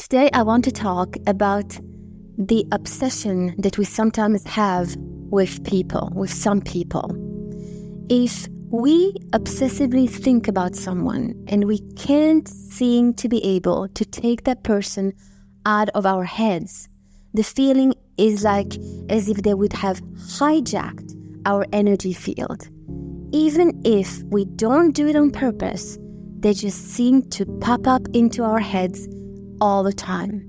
Today, I want to talk about the obsession that we sometimes have with people, with some people. If we obsessively think about someone and we can't seem to be able to take that person out of our heads, the feeling is like as if they would have hijacked our energy field. Even if we don't do it on purpose, they just seem to pop up into our heads all the time.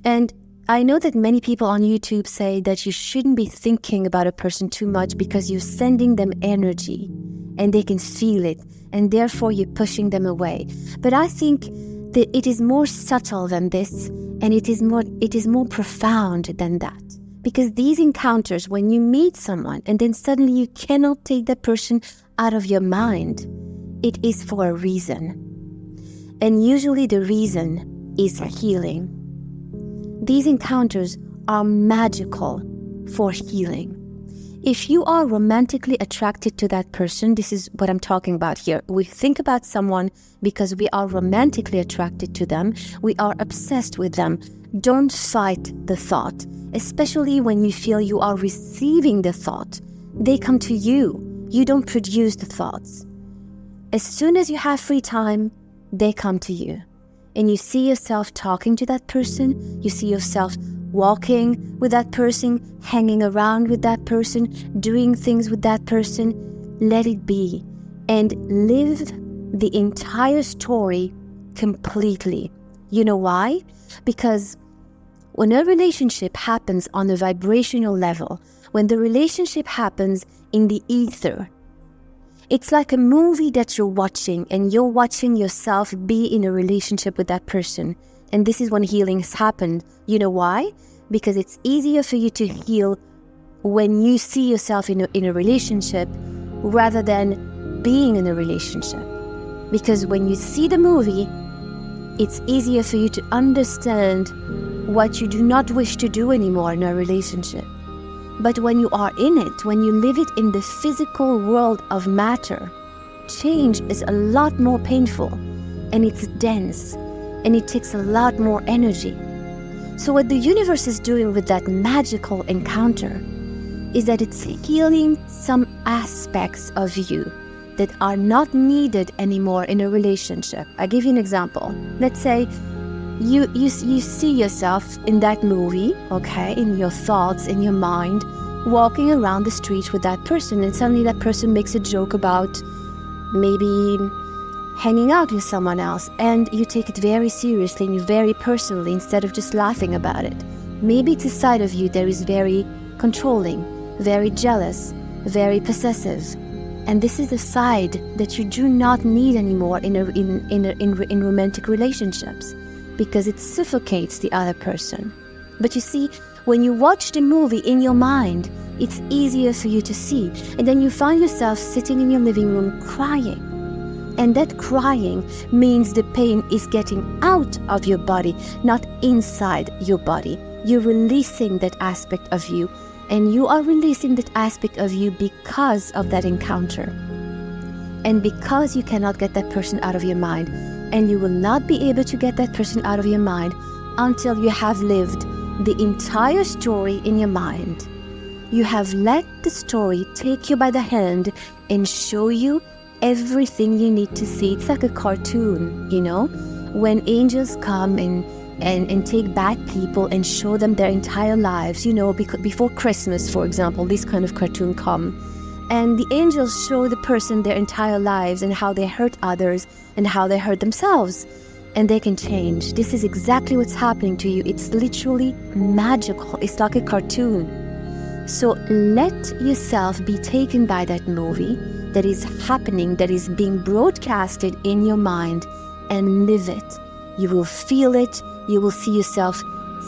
And I know that many people on YouTube say that you shouldn't be thinking about a person too much because you're sending them energy and they can feel it, and therefore you're pushing them away. But I think that it is more subtle than this, and it is more profound than that. Because these encounters, when you meet someone and then suddenly you cannot take that person out of your mind, it is for a reason. And usually the reason is healing. These encounters are magical for healing. If you are romantically attracted to that person, this is what I'm talking about here. We think about someone because we are romantically attracted to them. We are obsessed with them. Don't fight the thought, especially when you feel you are receiving the thought. They come to you. You don't produce the thoughts. As soon as you have free time, they come to you. And you see yourself talking to that person. You see yourself walking with that person, hanging around with that person, doing things with that person. Let it be. And live the entire story completely. You know why? Because when a relationship happens on a vibrational level, when the relationship happens in the ether, it's like a movie that you're watching, and you're watching yourself be in a relationship with that person. And this is when healing has happened. You know why? Because it's easier for you to heal when you see yourself in a relationship rather than being in a relationship. Because when you see the movie, it's easier for you to understand what you do not wish to do anymore in a relationship. But when you are in it, when you live it in the physical world of matter, change is a lot more painful, and it's dense, and it takes a lot more energy. So what the universe is doing with that magical encounter is that it's healing some aspects of you that are not needed anymore in a relationship. I'll give you an example. Let's say you see yourself in that movie, okay, in your thoughts, in your mind, walking around the street with that person, and suddenly that person makes a joke about maybe hanging out with someone else, and you take it very seriously and very personally instead of just laughing about it. Maybe it's a side of you that is very controlling, very jealous, very possessive. And this is a side that you do not need anymore in romantic relationships, because it suffocates the other person. But you see, when you watch the movie in your mind, it's easier for you to see. And then you find yourself sitting in your living room crying. And that crying means the pain is getting out of your body, not inside your body. You're releasing that aspect of you. And you are releasing that aspect of you because of that encounter. And because you cannot get that person out of your mind. And you will not be able to get that person out of your mind until you have lived the entire story in your mind. You have let the story take you by the hand and show you everything you need to see. It's like a cartoon, you know? When angels come and take bad people and show them their entire lives, you know, before Christmas, for example, this kind of cartoon come. And the angels show the person their entire lives and how they hurt others and how they hurt themselves. And they can change. This is exactly what's happening to you. It's literally magical. It's like a cartoon. So let yourself be taken by that movie that is happening, that is being broadcasted in your mind, and live it. You will feel it. You will see yourself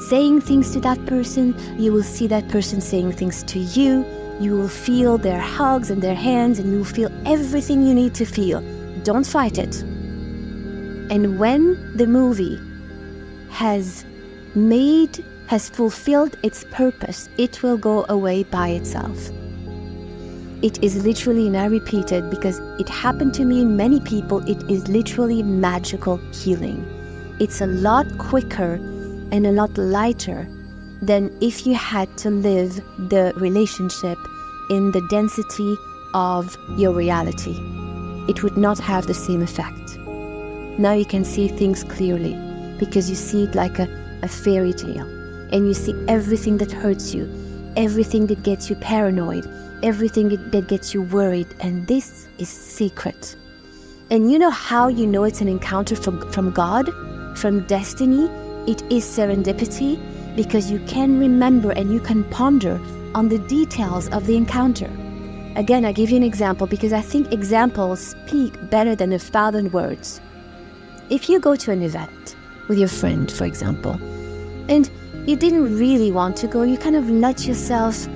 saying things to that person. You will see that person saying things to you. You will feel their hugs and their hands, and you will feel everything you need to feel. Don't fight it. And when the movie has fulfilled its purpose, it will go away by itself. It is literally, and I repeat it because it happened to me and many people, it is literally magical healing. It's a lot quicker and a lot lighter than if you had to live the relationship in the density of your reality. It would not have the same effect. Now you can see things clearly because you see it like a fairy tale, and you see everything that hurts you, everything that gets you paranoid, everything that gets you worried, and this is secret. And you know how you know it's an encounter from God, from destiny? It is serendipity, because you can remember and you can ponder on the details of the encounter. Again, I give you an example because I think examples speak better than 1,000 words. If you go to an event with your friend, for example, and you didn't really want to go, you kind of let yourself,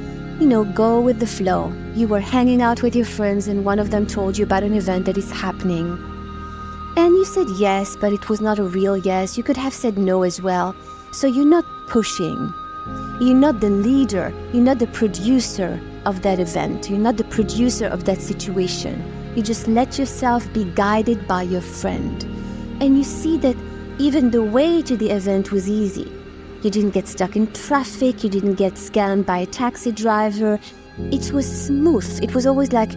go with the flow. You were hanging out with your friends and one of them told you about an event that is happening. And you said yes, but it was not a real yes. You could have said no as well. So you're not pushing. You're not the leader. You're not the producer of that event. You're not the producer of that situation. You just let yourself be guided by your friend. And you see that even the way to the event was easy. You didn't get stuck in traffic. You didn't get scammed by a taxi driver. It was smooth. It was almost like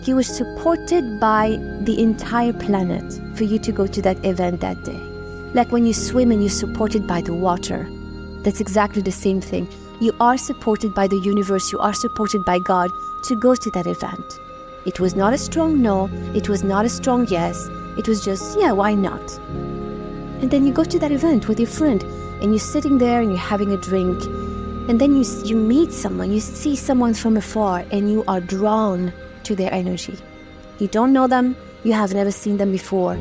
you were supported by the entire planet for you to go to that event that day. Like when you swim and you're supported by the water. That's exactly the same thing. You are supported by the universe. You are supported by God to go to that event. It was not a strong no. It was not a strong yes. It was just, yeah, why not? And then you go to that event with your friend and you're sitting there and you're having a drink. And then you meet someone, you see someone from afar and you are drawn to their energy. You don't know them. You have never seen them before.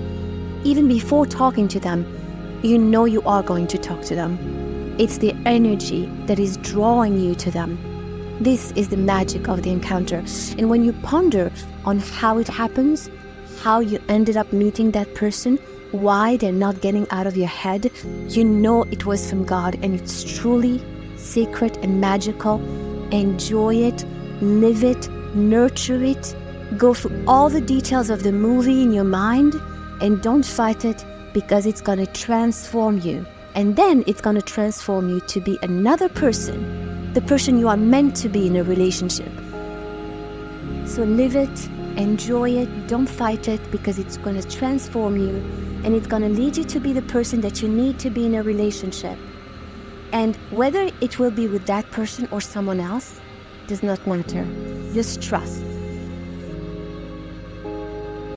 Even before talking to them, you know you are going to talk to them. It's the energy that is drawing you to them. This is the magic of the encounter. And when you ponder on how it happens, how you ended up meeting that person, why they're not getting out of your head, you know it was from God and it's truly sacred and magical. Enjoy it, live it, nurture it, go through all the details of the movie in your mind and don't fight it because it's going to transform you. And then it's going to transform you to be another person, the person you are meant to be in a relationship. So live it, enjoy it, don't fight it because it's going to transform you and it's going to lead you to be the person that you need to be in a relationship. And whether it will be with that person or someone else does not matter. Just trust.